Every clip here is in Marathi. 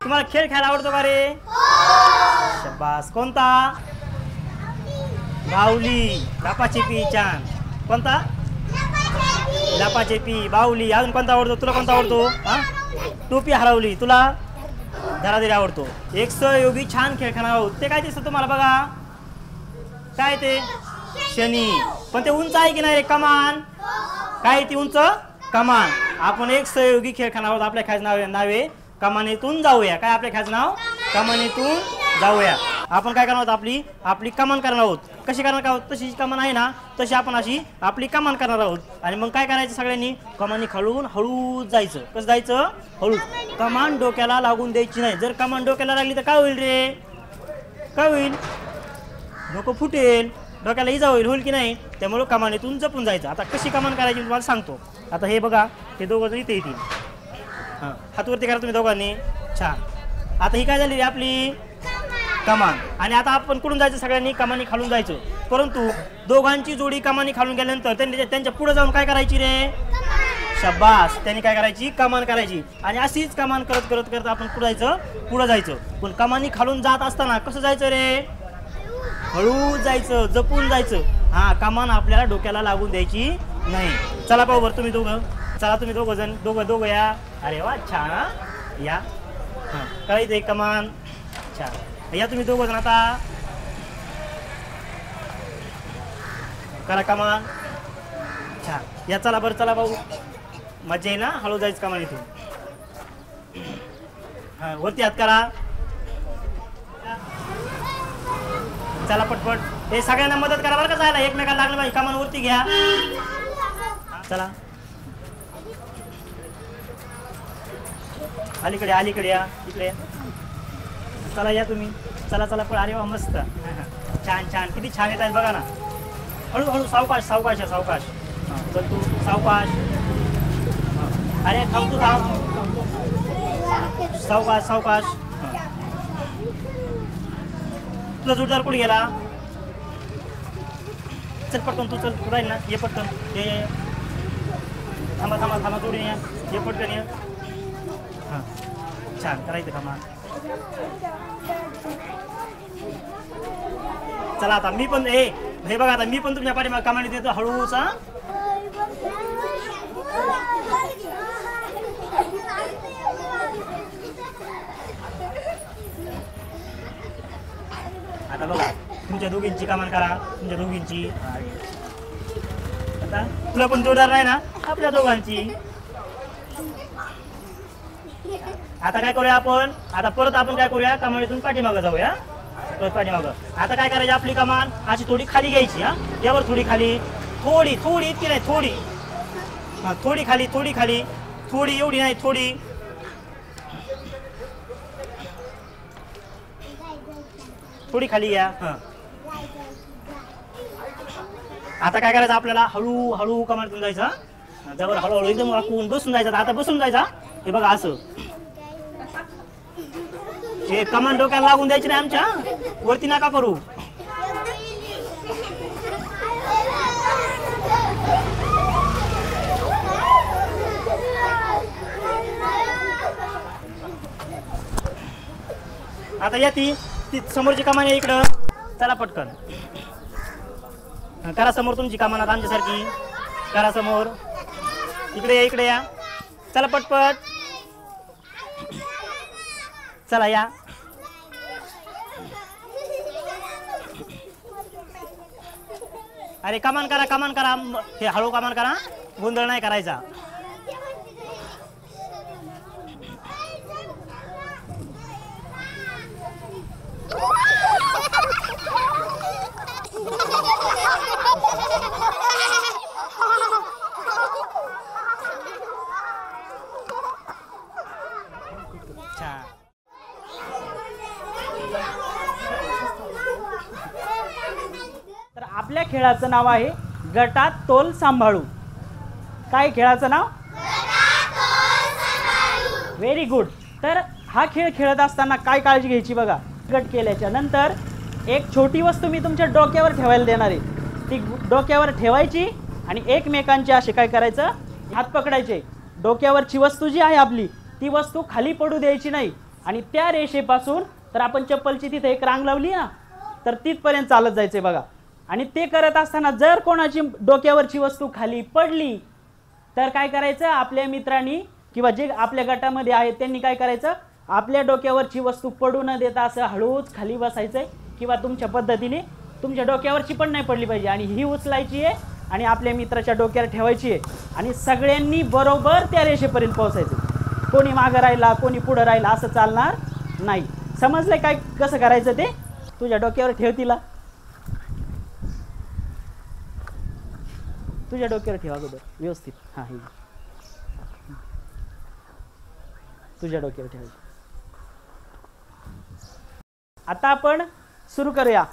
तुम्हाला खेळ खेळायला आवडतो का रे? शाबास. कोणता? बाहुली, लपाछपी. छान. कोणता? लपाछपी, बाहुली. अजून कोणता आवडतो तुला? कोणता आवडतो? हा, टोपी हरवली. तुला धराधरी आवडतो. एक सहयोगी छान खेळ खेळणार आहोत. ते काय दिसतं तुम्हाला बघा? काय ते? शनी. पण ते उंच आहे की नाही रे? कमान. काय ती उंच? कमान. आपण एक सहयोगी खेळ खेळणार आहोत. आपल्या खेळाचं नावे कमानीतून जाऊया. काय आपल्या खेळाचं नाव? कमानीतून जाऊया. आपण काय करणार आहोत? आपली कमान करणार आहोत. कशी करणार आहोत? तशी कमान आहे ना तशी आपण अशी आपली कमान करणार आहोत. आणि मग काय करायचं? सगळ्यांनी कमानी खालून हळूच जायचं. कसं जायचं? हळू. कमान डोक्याला लागून द्यायची नाही. जर कमान डोक्याला लागली तर काय होईल रे? काय होईल? डोकं फुटेल, डोक्याला इजा होईल की नाही? त्यामुळे कमानीतून जपून जायचं. आता कशी कमान करायची मी तुम्हाला सांगतो. आता हे बघा, हे दोघं जण इथे येतील. हां, हातवरती करा तुम्ही दोघांनी. छान. आता ही काय झाली आपली कमान. आणि आता आपण कुठून जायचं? सगळ्यांनी कमानी खालून जायचं. परंतु दोघांची जोडी कमानी खालून गेल्यानंतर त्यांच्या पुढे जाऊन काय करायची रे? शाबास. त्यांनी काय करायची? कमान करायची. आणि अशीच कमान करत करत करत आपण पुढे जायचं. पण कमानी खालून जात असताना कसं जायचं रे? हळू जायचं, जपून जायचं. हा, कमान आपल्याला डोक्याला लागून द्यायची नाही. चला पाहू बरं तुम्ही दोघं. चला तुम्ही दोघं जण दोघं या. अरे वा, छान. या. हां, करायचं एक कमान. छान. या तुम्ही दोघं जण. आता करा कमान. छान. या. चला बरं, चला भाऊ. मजा आहे ना? हळू जायचं कमान इथून. हां, वरती हात करा. चला पटपट. हे सगळ्यांना मदत करा बरं का जायला. एकमेकाला लागलं पाहिजे. कमान वरती घ्या. चला अलीकडे या. इकडे या. चला या तुम्ही. चला. अरे वा, मस्त. छान. किती छान येत आहेत बघा ना. हळू. सावकाश. चल तू सावकाश. अरे थांब तू, थांब. सावकाश. तुझा जोडदार कुठे गेला? चल पटकन तू. चल राहील ना. ये पटकन. ये. थांबा जोडून या. ये पटकन या. हां, छान. करायचं कामा. चला आता मी पण हे बघा, आता मी पण तुमच्या पाठीमागे कमानी देतो हळूच. आता बघा, तुमच्या दोघींची कमान करा. तुमच्या दोघींची. आता तुला पण जोरदार नाही ना? आपल्या दोघांची. आता काय करूया आपण? आता परत आपण काय करूया? कमानीतून पाठीमागं जाऊया. परत पाठीमागं. आता काय करायची? आपली कमान अशी थोडी खाली घ्यायची. हा, यावर थोडी खाली. थोडी इतकी नाही, थोडी. हां, थोडी खाली. थोडी, एवढी नाही, थोडी. थोडी खाली या. हां. आता काय करायचं? आपल्याला हळू कमानीतून जायचं. त्यावर हळूहळू एकदम वाकून बसून जायचं. आता बसून जायचा. हे बघा असं. हे कमान डोक्याला लागून द्यायची नाही आमच्या. वरती नका करू. आता या ती समोरची कमान आहे इकडं. चला पटकन करा समोर तुमची कमान. आता आमच्यासारखी करा समोर. इकडे या. चला पटपट. चला या. अरे कमान करा. हे हळू कमान करा. गोंधळ नाही करायचा. तर आपल्या खेळाचं नाव आहे गटात तोल सांभाळू. काय खेळाचं नाव? Very good. तर हा खेळ खेळत असताना काय काळजी घ्यायची बघा. गट केल्याच्या नंतर एक छोटी वस्तू मी तुमच्या डोक्यावर ठेवायला देणार आहे. ती डोक्यावर ठेवायची आणि एकमेकांचे असे काय करायचं? हात पकडायचे. डोक्यावरची वस्तू जी आहे आपली ती वस्तू खाली पडू द्यायची नाही. आणि त्या रेषेपासून तर आपण चप्पलची तिथे एक रांग लावली ना, तर तिथपर्यंत चालत जायचंय बघा. आणि ते करत असताना जर कोणाची डोक्यावरची वस्तू खाली पडली तर काय करायचं, आपल्या मित्रांनी किंवा जे आपल्या गटामध्ये आहेत त्यांनी काय करायचं, आपल्या डोक्यावरची वस्तू पडू न देता असं हळूच खाली बसायचंय किंवा तुमच्या पद्धतीने तुमच्या डोक्यावरची पण नाही पडली पाहिजे आणि ही उचलायची आहे आणि आपल्या मित्राच्या डोक्यावर ठेवायची आहे आणि सगळ्यांनी बरोबर त्या रेषेपर्यंत पोहोचायचं. कोणी मागं राहिला कोणी पुढं राहिला असं चालणार नाही. समजलंय काय कसं करायचं ते? तुझ्या डोक्यावर ठेव तिला, तुझ्या डोक्यावर ठेवा अगोदर व्यवस्थित. हां हे तुझ्या डोक्यावर ठेवायचं. आता आपण सुरू करूया.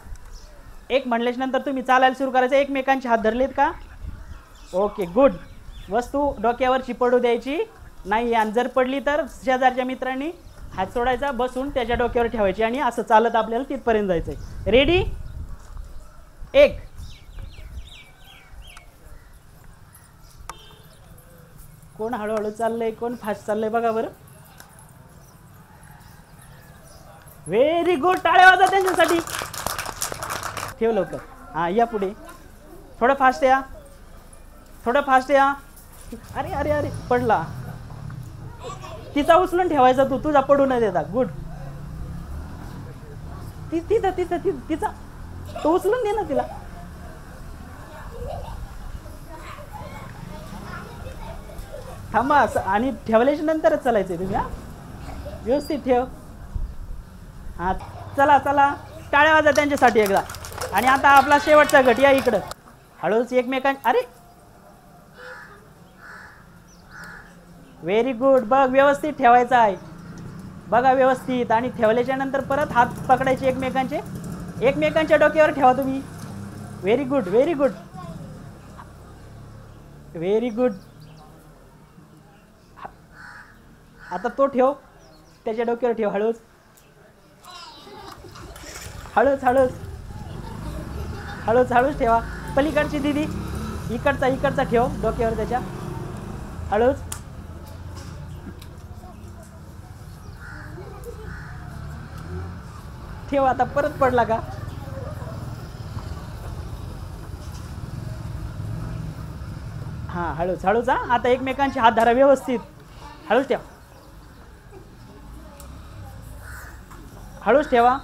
एक म्हणल्याच्या नंतर तुम्ही चालायला सुरू करायचं. एकमेकांचे हात धरलेत का? Okay good. वस्तू डोक्यावरची पडू द्यायची नाही आणि जर पडली तर शेजारच्या मित्रांनी हात सोडायचा, बसून त्याच्या डोक्यावर ठेवायची आणि असं चालत आपल्याला तिथपर्यंत जायचंय. रेडी? एक. कोण हळूहळू चाललंय कोण फास्ट चाललंय बघा बरं. Very good. टाळ्या वाजवा त्यांच्यासाठी. ठेव लवकर. हां या पुढे. थोडं फास्ट या, थोडं फास्ट या. अरे अरे अरे पडला. तिचा उचलून ठेवायचा तू, तुझा पडू न देता. गुड. तिचा तिचा तिचा तो उचलून दे ना तिला. थांबा आणि ठेवल्याच्या नंतरच चालायचंय तुम्ही. हा व्यवस्थित ठेव. हां चला चला टाळ्या वाजा त्यांच्यासाठी एकदा. आणि आता आपला शेवटचा गट या इकडं. हळूच अरे व्हेरी गुड. बघ व्यवस्थित ठेवायचं आहे बघा व्यवस्थित. आणि ठेवल्याच्या नंतर परत हात पकडायचे एकमेकांचे, एकमेकांच्या डोक्यावर ठेवा तुम्ही. Very good very good very good. आता तो ठेव त्याच्या डोक्यावर ठेव. हळूच हळूच हळूच हळूच हळूच ठेवा. पलीकडची दिदी इकडचा ठेव डोक्यावर त्याच्या. हळूच ठेव. आता परत पडला का? हां हळूच हळूच. हां आता एकमेकांचे हात धरा व्यवस्थित. हळूच ठेवा, हळूच ठेवा.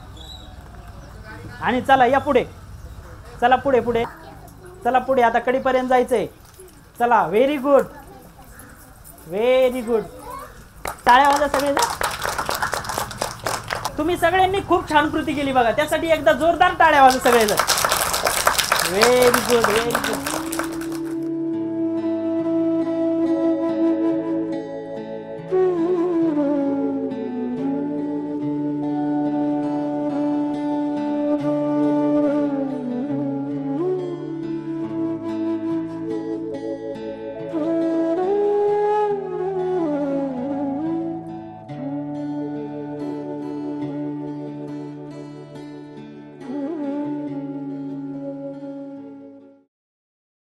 आणि चला या पुढे. चला पुढे पुढे चला पुढे. आता कडीपर्यंत जायचंय. चला व्हेरी गुड व्हेरी गुड. टाळ्या वाजा सगळेजण. तुम्ही सगळ्यांनी खूप छान कृती केली बघा. त्यासाठी एकदा जोरदार टाळ्या वाजा सगळेजण. Very good very good.